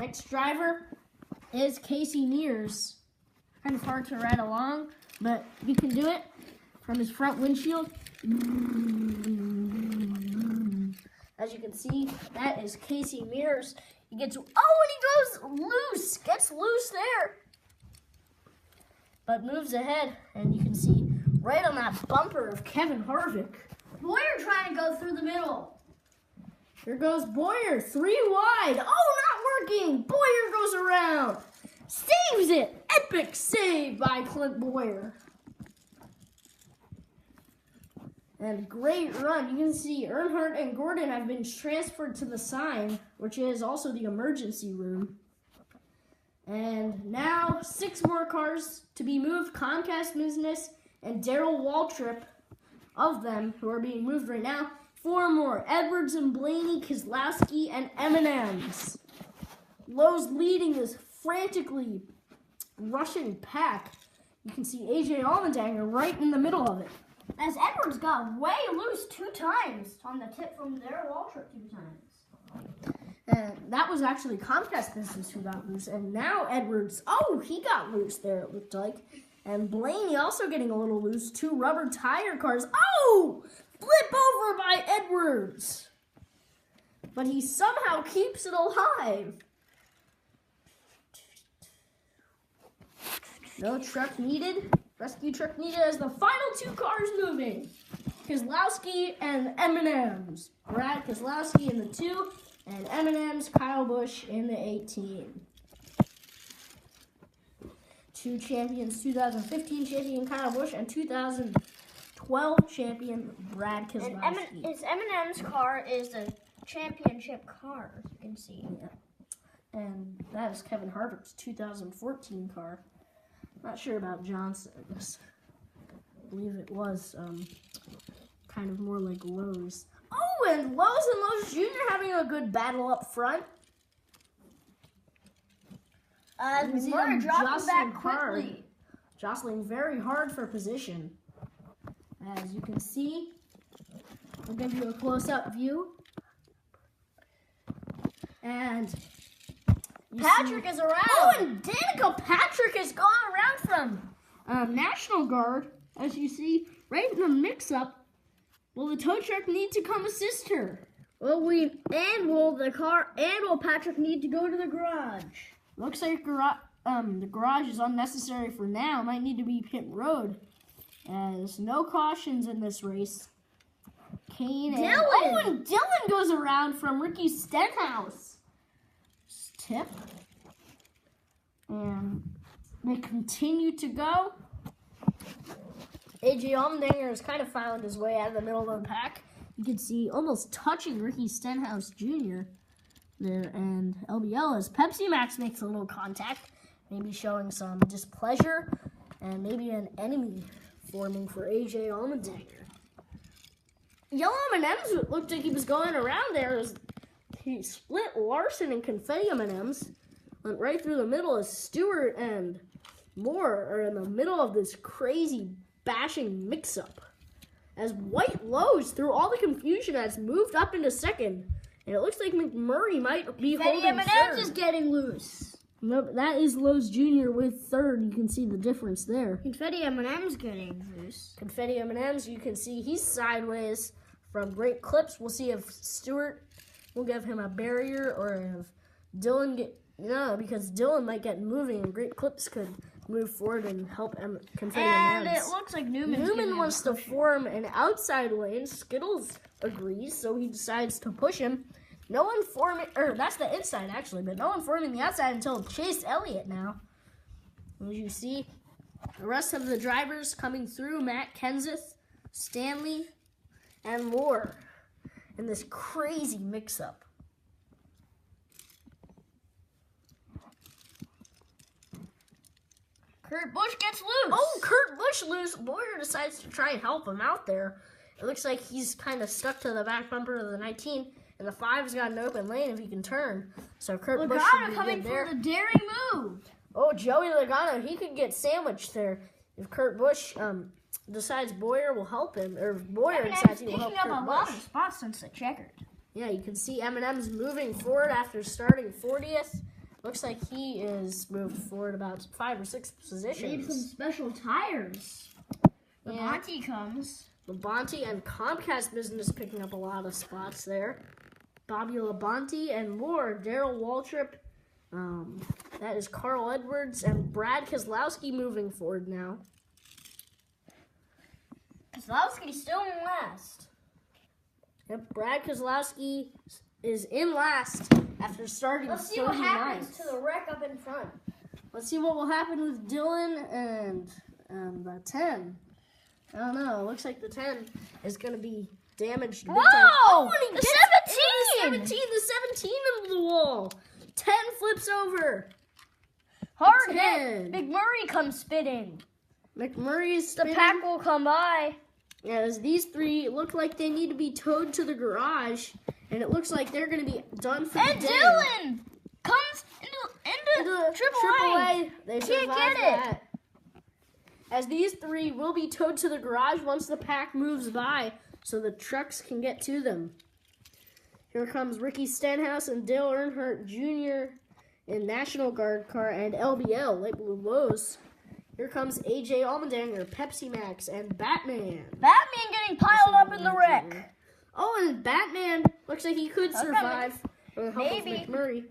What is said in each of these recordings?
Next driver is Casey Mears. Kind of hard to ride along, but you can do it from his front windshield. As you can see, that is Casey Mears. He gets, and he goes loose, gets loose there. But moves ahead, and you can see right on that bumper of Kevin Harvick. Boyer trying to go through the middle. Here goes Boyer, 3 wide. Not working. Boyer goes around. Saves it. Epic save by Clint Boyer. And great run. You can see Earnhardt and Gordon have been transferred to the sign, which is also the emergency room. And now 6 more cars to be moved. Comcast Business and Darrell Waltrip, of them who are being moved right now. 4 more. Edwards and Blaney, Keselowski, and M&M's. Lowe's leading this frantically rushing pack. You can see AJ Allmendinger right in the middle of it. As Edwards got way loose 2 times on the tip from Darrell Waltrip 2 times. And that was actually Comcast Business who got loose. And now Edwards, he got loose there, it looked like. And Blaney also getting a little loose. 2 rubber tire cars. Flip over by Edwards. But he somehow keeps it alive. No truck needed. Rescue truck needed as the final 2 cars moving. Keselowski and M&M's. Brad Keselowski in the 2 and M&M's Kyle Busch in the 18. 2 champions, 2015 champion Kyle Busch and 2012 champion Brad Keselowski. And his M&M's car is the championship car, as you can see. Yeah. And that is Kevin Harvick's 2014 car. Not sure about Johnson's. I believe it was kind of more like Lowe's. And Lowe's Jr. having a good battle up front. Murray dropping back quickly. Jostling very hard for position. As you can see, I'll give you a close-up view. And Patrick is around. And Danica Patrick has gone around from National Guard, as you see, right in the mix-up. Will the tow truck need to come assist her? Will Patrick need to go to the garage? Looks like the garage is unnecessary for now. Might need to be pit road, as no cautions in this race. Kane and Dylan goes around from Ricky Stenhouse. Tip. And they continue to go. AJ Allmendinger has kind of found his way out of the middle of the pack. You can see almost touching Ricky Stenhouse Jr. there. And LBL as Pepsi Max makes a little contact, maybe showing some displeasure and maybe an enemy forming for AJ Allmendinger. Yellow M&M's looked like he was going around there. He split Larson and Confetti M&M's. Went right through the middle as Stewart and Moore are in the middle of this crazy bashing mix-up. As White Lowe's, through all the confusion, has moved up into second. And it looks like McMurray might be holding M&M's third. is getting loose. Nope, that is Lowe's Jr. with third. You can see the difference there. Confetti M&M's getting loose. Confetti M&M's, you can see he's sideways from Great Clips. We'll see if Stewart will give him a barrier or if Dylan because Dylan might get moving and Great Clips could move forward and help Confetti And M&M's. it looks like Newman wants to form an outside lane. Skittles agrees, so he decides to push him. No one forming, or that's the inside actually, but no one forming the outside until Chase Elliott now. As you see, the rest of the drivers coming through, Matt Kenseth, Stanley, and Moore in this crazy mix-up. Kurt Busch gets loose. Kurt Busch loose. Boyer decides to try and help him out there. It looks like he's kind of stuck to the back bumper of the 19, and the 5's got an open lane if he can turn. So Kurt Busch should be coming good there. for the daring move. Joey Logano, he could get sandwiched there if Kurt Busch decides Boyer will help him, or if Boyer decides he will help Kurt Busch. Picking up a lot of spots since the checkered. Yeah, you can see M&M's moving forward after starting 40th. Looks like he is moved forward about 5 or 6 Need positions. some special tires. The Yeah. Bonte comes. Labonte and Comcast Business picking up a lot of spots there. Bobby Labonte and more. Daryl Waltrip. That is Carl Edwards and Brad Kozlowski moving forward now. Kozlowski's still in last. Yep, Brad Kozlowski is in last after starting. Let's see what 39th. happens to the wreck up in front. Let's see what will happen with Dylan and the 10. I don't know. It looks like the 10 is going to be damaged. big time. Whoa! And he The gets 17! The 17 into the wall. 10 flips over. Hard 10. hit. McMurray comes spitting. McMurray's The spinning. pack will come by. As these three look like they need to be towed to the garage, and it looks like they're going to be done for And the day. Dylan comes into Triple A. They Can't survived get it. that. As these three will be towed to the garage once the pack moves by, so the trucks can get to them. Here comes Ricky Stenhouse and Dale Earnhardt Jr. in National Guard car and LBL, Light Blue Lows. Here comes AJ Allmendinger, Pepsi Max, and Batman. Batman getting piled up in the wreck. Oh, and Batman looks like he could Okay. survive with the help Maybe. of McMurray.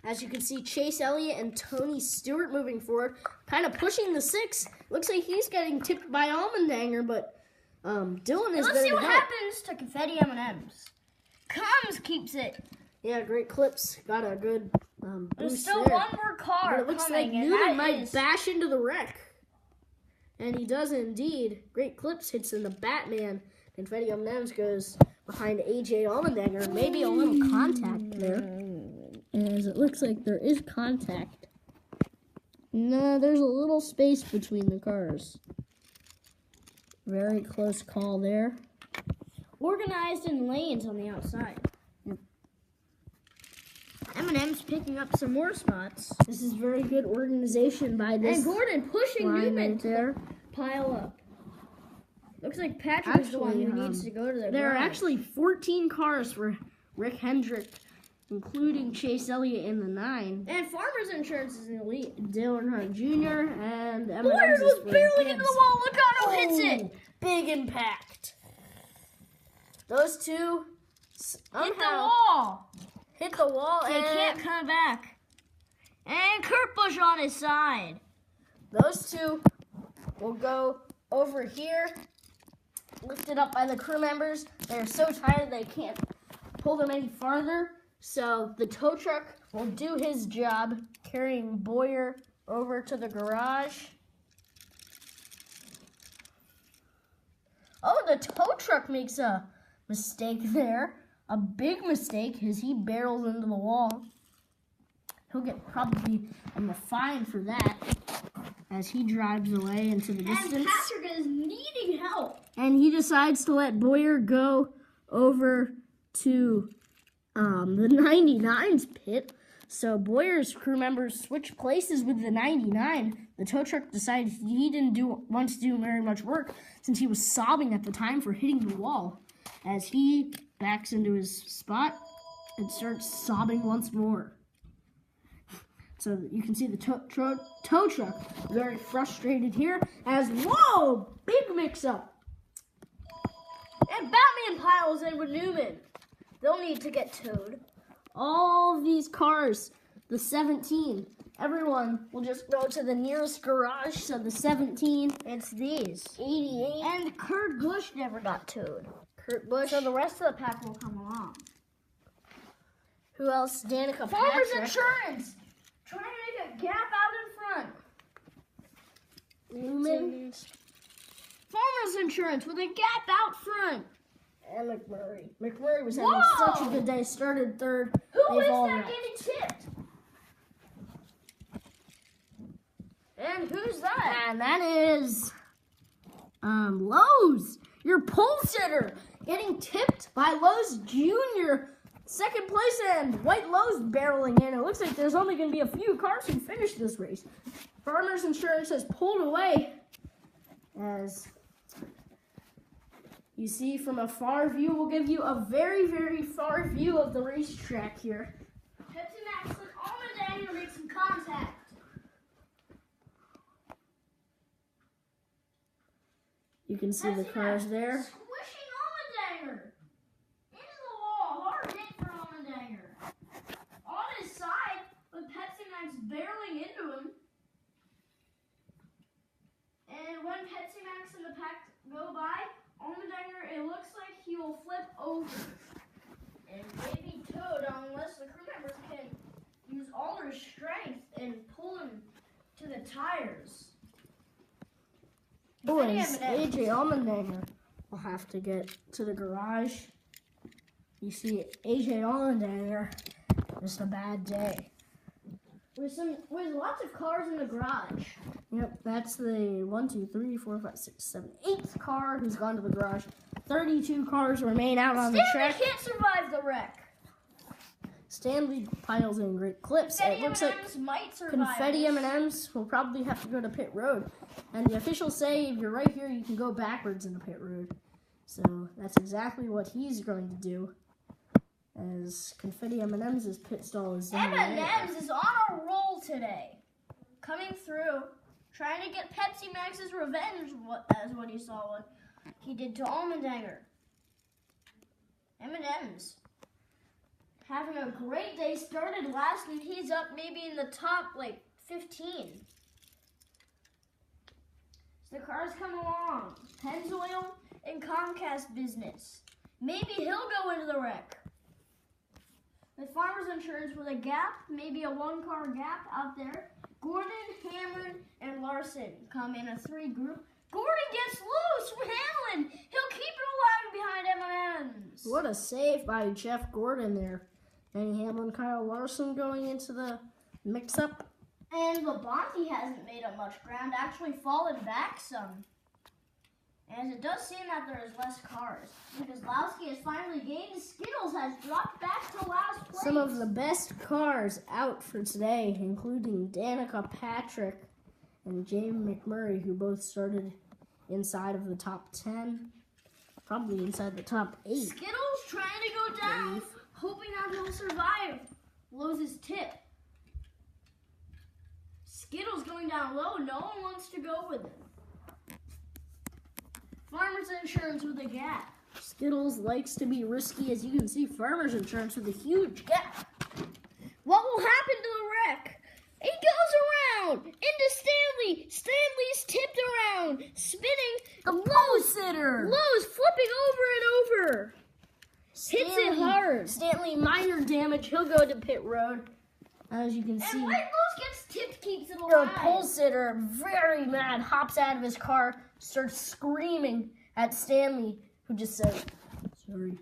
As you can see, Chase Elliott and Tony Stewart moving forward, kind of pushing the 6. Looks like he's getting tipped by Allmendinger, but Dylan is Let's there see to what help. happens to Confetti M&Ms. Comes keeps it. Yeah, great clips. Got a good There's boost still there. one more car But it looks like coming, and Newman that might is bash into the wreck. And he does indeed. Great clips hits in the Batman. Confetti M&M's goes behind AJ Allmendinger. Maybe a little contact there. As it looks like there is contact. No, there's a little space between the cars. Very close call there. organized in lanes on the outside. M&M's picking up some more spots. This is very good organization by this And Gordon pushing line Newman right to there. pile up. Looks like Patrick is the one who Actually, needs to go to the There are garage. actually 14 cars for Rick Hendrick, including Chase Elliott in the 9. And Farmers Insurance is in the lead. Dale Earnhardt Jr. and M&M's Boyard is was for barely Gibbs. into the wall. Look how it hits it. Oh, big impact. Those two Hit the somehow wall. hit the wall They and can't come back. And Kurt Busch on his side. those two will go over here, lifted up by the crew members. They're so tired they can't pull them any farther. So the tow truck will do his job, carrying Boyer over to the garage. Oh, the tow truck makes a mistake there. A big mistake as he barrels into the wall. He'll get probably a fine for that as he drives away into the distance. And Patrick is needing help. And he decides to let Boyer go over to the 99's pit. So Boyer's crew members switch places with the 99. The tow truck decided he didn't want to do very much work since he was sobbing at the time for hitting the wall. As he backs into his spot and starts sobbing once more. So you can see the tow truck very frustrated here as, whoa, big mix-up. And Batman piles in with Newman. They'll need to get towed. All of these cars, the 17, everyone will just go to the nearest garage. So the 17, It's these. 88, And Kurt Busch never got towed. Kurt Busch. So the rest of the pack will come along. Who else? Danica Farmers Patrick. Insurance. Trying to make a gap out in front. Newman. Farmers Insurance with a gap out front. And McMurray. McMurray was having Whoa! such a good day. Started third. Who They've is all that wrecked. getting tipped? And who's that? And that is Lowe's, your pole sitter, getting tipped by Lowe's Jr. Second place and White Lowe's barreling in. It looks like there's only going to be a few cars who finish this race. Farmers Insurance has pulled away as You see, from a far view, we'll give you a very, very far view of the racetrack here. Pepsi Max and Almadanger make some contact. You can see the cars there. Squishing Almadanger into the wall. Hard hit for Almadanger. On his side, with Pepsi Max barreling into him. And when Pepsi Max and the pack go by, Almadanger, it looks like he will flip over. And maybe towed unless the crew members can use all their strength and pull him to the tires. Oh, and AJ Allmendinger will have to get to the garage. You see AJ Allmendinger, just a bad day. With lots of cars in the garage. Yep, that's the 1, 2, 3, 4, 5, 6, 7, 8th car who's gone to the garage. 32 cars remain out on the track. Stanley can't survive the wreck. Stanley piles in great clips. Confetti It looks M&Ms might survive confetti this. M&Ms will probably have to go to pit road. And the officials say if you're right here, you can go backwards in the pit road. So that's exactly what he's going to do. As confetti M&Ms' pit stall is down M&Ms is on a roll today. Coming through, trying to get Pepsi Max's revenge, as what he saw what he did to Allmendinger. M&Ms having a great day. Started last, and he's up maybe in the top, 15. So the cars come along. Pennzoil and Comcast business. Maybe he'll go into the wreck. With Farmers Insurance with a gap, maybe a 1-car gap out there. Gordon, Hamlin, and Larson come in a 3 group. Gordon gets loose from Hamlin. He'll keep it alive behind M&Ms. What a save by Jeff Gordon there. Danny Hamlin, Kyle Larson going into the mix-up. And Labonte hasn't made up much ground, actually fallen back some. As it does seem that there is less cars. Because Lowski has finally gained. Skittles has dropped back to last place. Some of the best cars out for today, including Danica Patrick and James McMurray, who both started inside of the top 10. Probably inside the top 8. Skittles trying to go down, hoping that he'll survive. Loses tip. Skittles going down low. No one wants to go with him. Farmers Insurance with a gap. Skittles likes to be risky, as you can see. Farmers Insurance with a huge gap. What will happen to the wreck? It goes around into Stanley. Stanley's tipped around, spinning. The low sitter. Lowe's flipping over and over. Hits it hard. Stanley, minor damage. He'll go to pit road. As you can see. And White Lowe's gets tipped, keeps it The alive. pole sitter, very mad, hops out of his car, starts screaming at Stanley, who just says, sorry.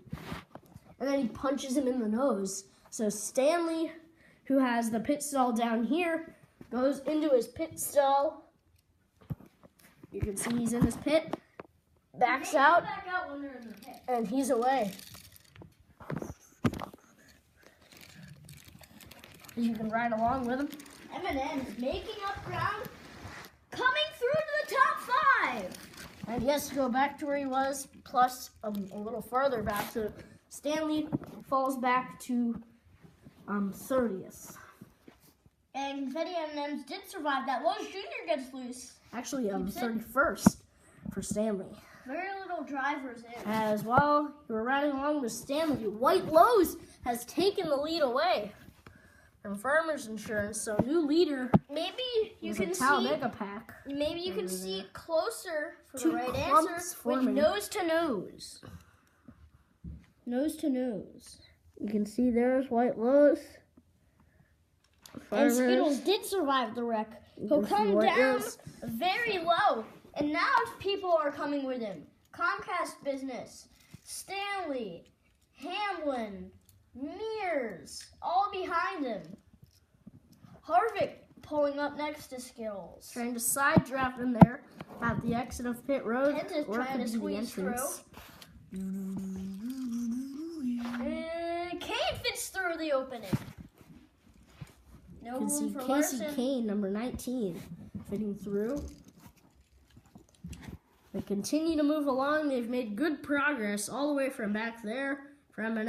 And then he punches him in the nose. So Stanley, who has the pit stall down here, goes into his pit stall. You can see he's in his pit, backs out, Back out when they're in the pit. and he's away. You can ride along with him. M&M's making up ground, coming through to the top 5. And he has to go back to where he was, plus a little further back. So Stanley falls back to 30th. And Confetti M&M's did survive that. Lowe's Jr. gets loose. Actually, 31st for Stanley. Very little drivers in. As while you were riding along with Stanley, White Lowe's has taken the lead away from Farmers Insurance. So new leader Maybe you is can a see. Talladega pack. Maybe you can see it closer for the Two right clumps answer with forming. nose to nose. Nose to nose. You can see there's White Lowe's. And Skittles did survive the wreck. He'll can see come White down Lowe's. very low. And now people are coming with him. Comcast business. Stanley. Hamlin. Mears. All behind him. Harvick pulling up next to Skittles. Trying to side draft in there at the exit of pit road. Kent is or trying could to be the squeeze through. entrance. Kane fits through the opening. No You can see room for Casey Larson. Kane, number 19, fitting through. They continue to move along. They've made good progress all the way from back there for M&M.